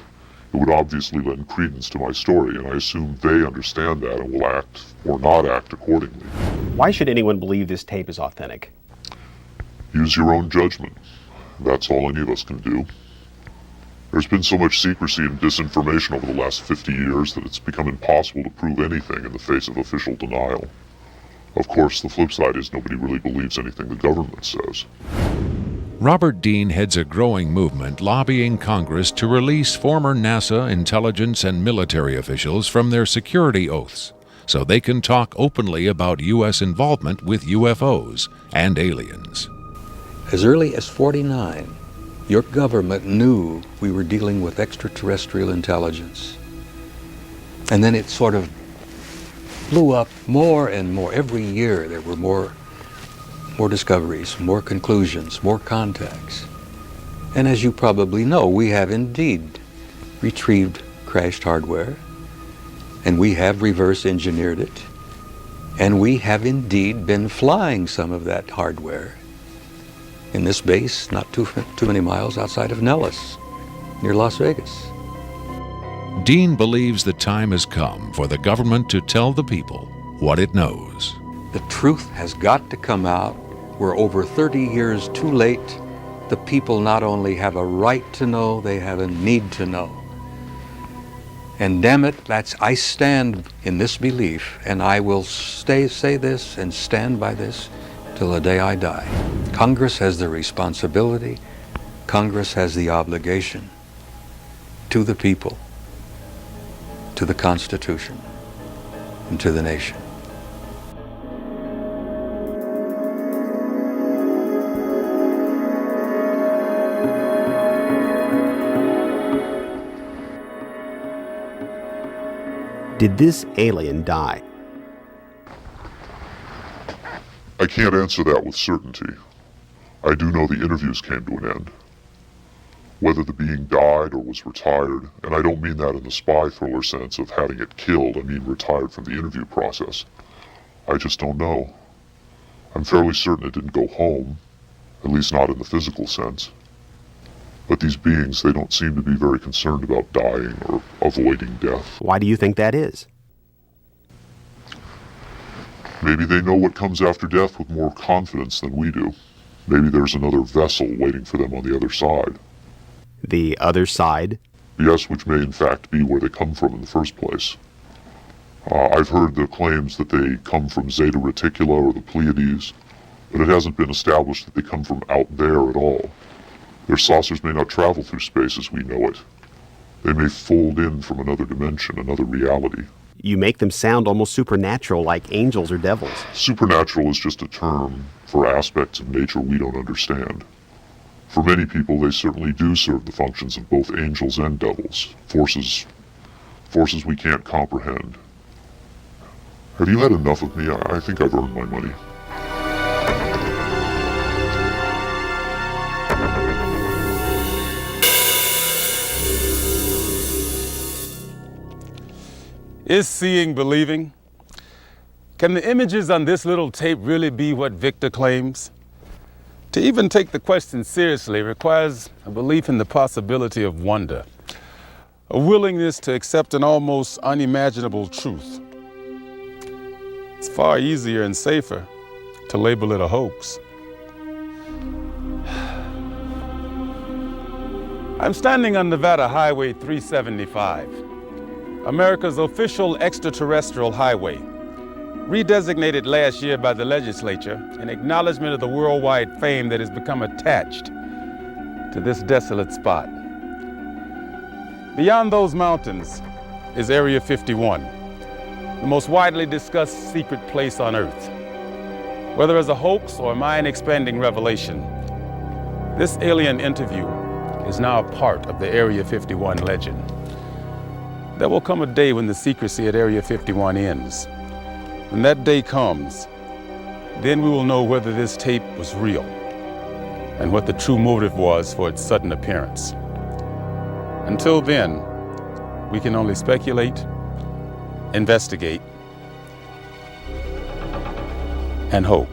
it would obviously lend credence to my story, and I assume they understand that and will act or not act accordingly. Why should anyone believe this tape is authentic? Use your own judgment. That's all any of us can do. There's been so much secrecy and disinformation over the last 50 years that it's become impossible to prove anything in the face of official denial. Of course, the flip side is nobody really believes anything the government says. Robert Dean heads a growing movement lobbying Congress to release former NASA intelligence and military officials from their security oaths so they can talk openly about U.S. involvement with UFOs and aliens. As early as '49, your government knew we were dealing with extraterrestrial intelligence. And then it sort of blew up more and more. Every year there were more discoveries, more conclusions, more contacts. And as you probably know, we have indeed retrieved crashed hardware, and we have reverse engineered it, and we have indeed been flying some of that hardware in this base not too many miles outside of Nellis, near Las Vegas. Dean believes the time has come for the government to tell the people what it knows. The truth has got to come out. We're over 30 years too late. The people not only have a right to know, they have a need to know. And damn it, I stand in this belief, and I will say this and stand by this till the day I die. Congress has the responsibility, Congress has the obligation to the people, to the Constitution, and to the nation. Did this alien die? I can't answer that with certainty. I do know the interviews came to an end. Whether the being died or was retired, and I don't mean that in the spy thriller sense of having it killed, I mean retired from the interview process. I just don't know. I'm fairly certain it didn't go home, at least not in the physical sense. But these beings, they don't seem to be very concerned about dying or avoiding death. Why do you think that is? Maybe they know what comes after death with more confidence than we do. Maybe there's another vessel waiting for them on the other side. The other side? Yes, which may in fact be where they come from in the first place. I've heard the claims that they come from Zeta Reticula or the Pleiades, but it hasn't been established that they come from out there at all. Their saucers may not travel through space as we know it. They may fold in from another dimension, another reality. You make them sound almost supernatural, like angels or devils. Supernatural is just a term for aspects of nature we don't understand. For many people, they certainly do serve the functions of both angels and devils, forces we can't comprehend. Have you had enough of me? I think I've earned my money. Is seeing believing? Can the images on this little tape really be what Victor claims? To even take the question seriously requires a belief in the possibility of wonder, a willingness to accept an almost unimaginable truth. It's far easier and safer to label it a hoax. I'm standing on Nevada Highway 375. America's official extraterrestrial highway, redesignated last year by the legislature in acknowledgement of the worldwide fame that has become attached to this desolate spot. Beyond those mountains is Area 51, the most widely discussed secret place on Earth. Whether as a hoax or mind-expanding revelation, this alien interview is now a part of the Area 51 legend. There will come a day when the secrecy at Area 51 ends. When that day comes, then we will know whether this tape was real and what the true motive was for its sudden appearance. Until then, we can only speculate, investigate, and hope.